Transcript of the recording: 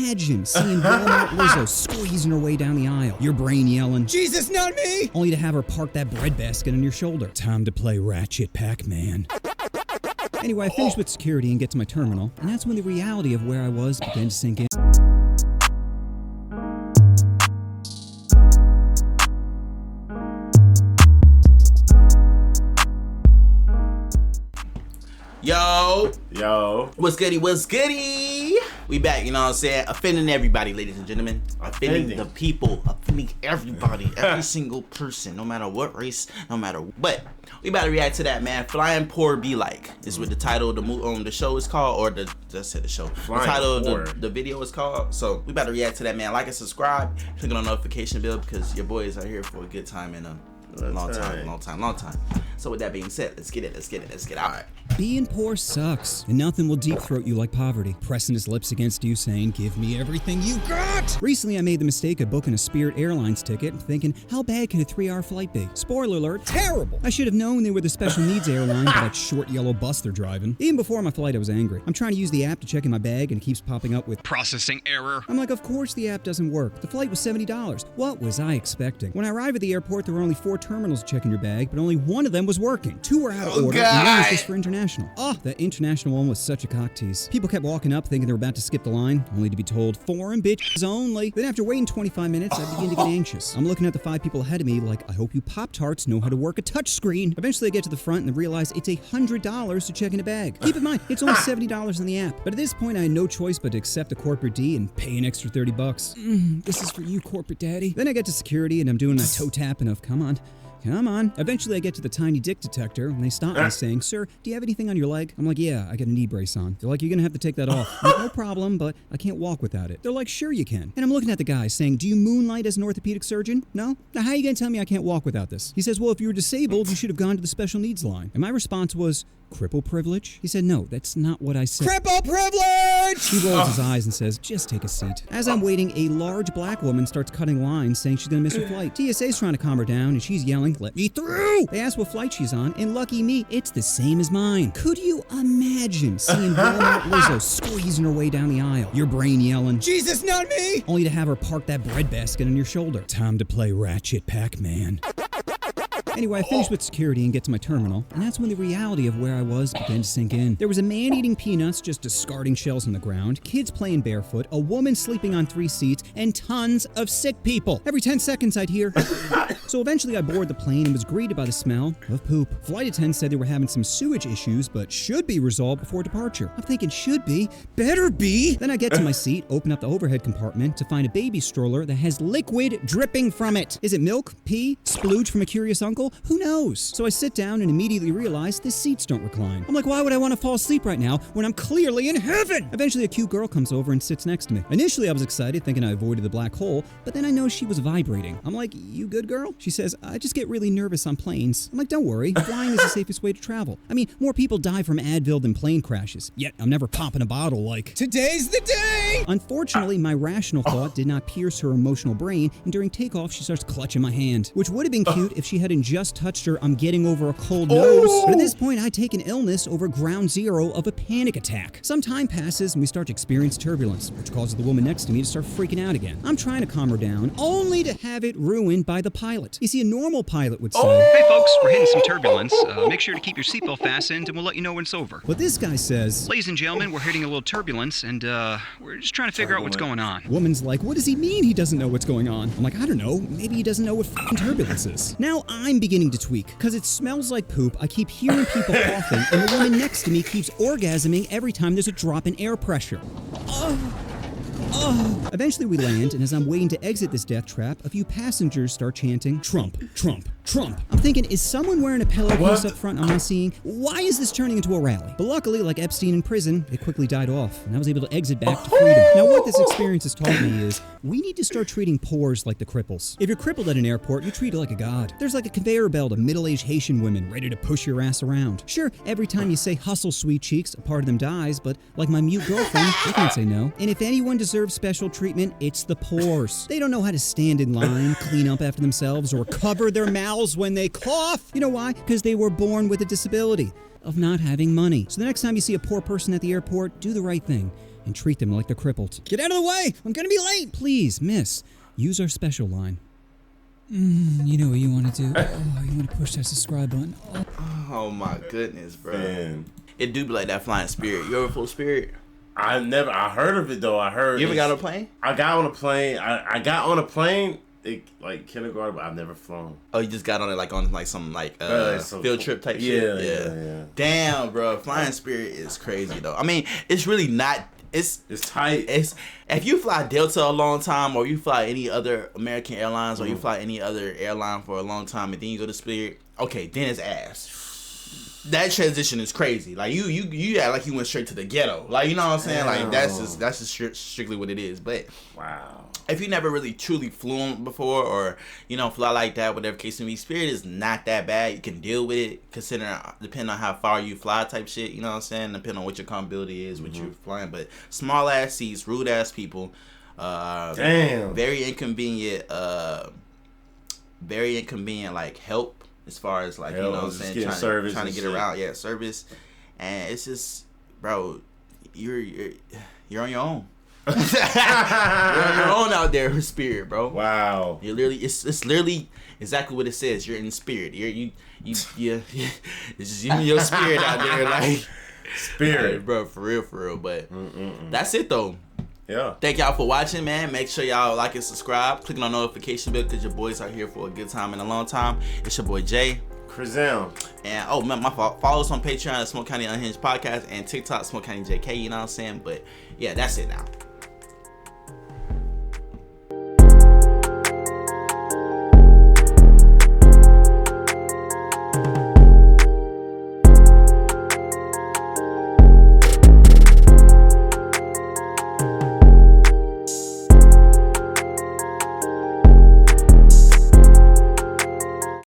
imagine seeing Walmart Lizzo squeezing her way down the aisle? Your brain yelling, Jesus, not me! Only to have her park that bread basket on your shoulder. Time to play Ratchet Pac-Man. Anyway, I finished with security and get to my terminal, and that's when the reality of where I was began to sink in. Yo, what's goody? We back, you know what I'm saying? Offending everybody, ladies and gentlemen. Offending the people, offending everybody, every single person, no matter what race, no matter what. We about to react to that, man. Flying Poor Be Like is what the title of the show is called, or just said the show. The title of the video is called. So we about to react to that, man. Like and subscribe, click on the notification bell because your boys are here for a good time and a long time. So with that being said, let's get it. All right. Being poor sucks, and nothing will deep throat you like poverty. Pressing his lips against you saying, give me everything you got! Recently I made the mistake of booking a Spirit Airlines ticket and thinking, how bad could a 3-hour flight be? Spoiler alert, terrible! I should have known they were the special needs airline by that short yellow bus they're driving. Even before my flight I was angry. I'm trying to use the app to check in my bag and it keeps popping up with processing error. I'm like, of course the app doesn't work. The flight was $70. What was I expecting? When I arrived at the airport there were only 4 terminals to check in your bag, but only one of them was working. 2 were out of order, and one was just for international. That international one was such a cock tease. People kept walking up thinking they were about to skip the line, only to be told, foreign bitches only. Then after waiting 25 minutes, I begin to get anxious. I'm looking at the 5 people ahead of me like, I hope you Pop-Tarts know how to work a touchscreen. Eventually I get to the front and realize it's $100 to check in a bag. Keep in mind, it's only $70 on the app. But at this point I had no choice but to accept the corporate D and pay an extra $30. This is for you, corporate daddy. Then I get to security and I'm doing my toe tapping of, come on. Eventually I get to the tiny dick detector and they stop me saying, sir, do you have anything on your leg? I'm like, yeah, I got a knee brace on. They're like, you're gonna have to take that off. I'm like, no problem, but I can't walk without it. They're like, sure you can. And I'm looking at the guy saying, do you moonlight as an orthopedic surgeon? No? Now how are you gonna tell me I can't walk without this? He says, well, if you were disabled, you should have gone to the special needs line. And my response was, cripple privilege? He said, no, that's not what I said. Cripple privilege! He rolls his eyes and says, just take a seat. As I'm waiting, a large black woman starts cutting lines saying she's gonna miss her flight. TSA's trying to calm her down and she's yelling, let me through! They ask what flight she's on, and lucky me, it's the same as mine. Could you imagine seeing Walmart Lizzo squeezing her way down the aisle? Your brain yelling, Jesus, not me! Only to have her park that bread basket on your shoulder. Time to play Ratchet Pac-Man. Anyway, I finished with security and get to my terminal, and that's when the reality of where I was began to sink in. There was a man eating peanuts, just discarding shells on the ground, kids playing barefoot, a woman sleeping on 3 seats, and tons of sick people. Every 10 seconds I'd hear. So eventually I boarded the plane and was greeted by the smell of poop. Flight attendants said they were having some sewage issues, but should be resolved before departure. I'm thinking, should be? Better be! Then I get to my seat, open up the overhead compartment to find a baby stroller that has liquid dripping from it. Is it milk, pee, splooge from a curious uncle? Who knows? So I sit down and immediately realize the seats don't recline. I'm like, why would I want to fall asleep right now when I'm clearly in heaven? Eventually a cute girl comes over and sits next to me. Initially I was excited thinking I avoided the black hole, but then I noticed she was vibrating. I'm like, you good girl? She says, I just get really nervous on planes. I'm like, don't worry, flying is the safest way to travel. I mean, more people die from Advil than plane crashes, yet I'm never popping a bottle like, today's the day! Unfortunately, my rational thought did not pierce her emotional brain, and during takeoff she starts clutching my hand, which would have been cute if she hadn't just touched her I'm getting over a cold nose. But at this point, I take an illness over ground zero of a panic attack. Some time passes and we start to experience turbulence, which causes the woman next to me to start freaking out again. I'm trying to calm her down, only to have it ruined by the pilot. You see, a normal pilot would say, hey folks, we're hitting some turbulence. Make sure to keep your seatbelt fastened and we'll let you know when it's over. But this guy says, ladies and gentlemen, we're hitting a little turbulence and we're just trying to figure out what's going on. Woman's like, what does he mean he doesn't know what's going on? I'm like, I don't know, maybe he doesn't know what f***ing turbulence is. Now I'm beginning to tweak, because it smells like poop, I keep hearing people coughing, and the woman next to me keeps orgasming every time there's a drop in air pressure. Eventually we land, and as I'm waiting to exit this death trap, a few passengers start chanting, Trump, Trump, Trump. I'm thinking, is someone wearing a pillowcase up front I'm not seeing? Why is this turning into a rally? But luckily, like Epstein in prison, it quickly died off, and I was able to exit back to freedom. Now what this experience has taught me is, we need to start treating poors like the cripples. If you're crippled at an airport, you treat it like a god. There's like a conveyor belt of middle-aged Haitian women ready to push your ass around. Sure, every time you say hustle, sweet cheeks, a part of them dies, but like my mute girlfriend, I can't say no. And if anyone deserves special treatment, it's the poors. They don't know how to stand in line, clean up after themselves, or cover their mouths when they cough. You know why? Because they were born with a disability of not having money. So the next time you see a poor person at the airport, do the right thing. and treat them like they're crippled. Get out of the way! I'm gonna be late! Please, miss, use our special line. You know what you want to do? Oh, you want to push that subscribe button? Oh my goodness, bro. Man. It do be like that flying Spirit. You ever flew Spirit? I heard of it though. I heard. You ever got on a plane? I got on a plane. I got on a plane like kindergarten, but I've never flown. Oh, you just got on it like on like some like some field trip type yeah, shit? Yeah. Damn, bro. Flying Spirit is crazy though. I mean, it's really not. It's tight. It's if you fly Delta a long time, or you fly any other American Airlines, or you fly any other airline for a long time, and then you go to Spirit, okay, then it's ass. That transition is crazy. Like you act like you went straight to the ghetto. Like, you know what I'm saying? Like that's just strictly what it is. But wow. If you never really truly flew before, or fly like that, whatever case may be, Spirit is not that bad. You can deal with it, considering depending on how far you fly, type shit. You know what I'm saying? Depending on what your comfortability is, what you're flying. But small ass seats, rude ass people. Damn. Very inconvenient. Very inconvenient. Like help as far as like you know what I'm saying, trying to get around. Yeah, service, and it's just, bro, you're on your own. You're on your own out there with Spirit, bro. Wow. You're literally, it's literally exactly what it says. You're in spirit. You it's just you and your spirit out there, like Spirit, like, bro, for real. But that's it though. Yeah. Thank y'all for watching, man. Make sure y'all like and subscribe. Clicking on notification bell because your boys are here for a good time and a long time. It's your boy Jay. Kris. And oh man, my fault. Follow us on Patreon at Smoke County Unhinged Podcast and TikTok SmokeCounty JK. You know what I'm saying? But yeah, that's it now.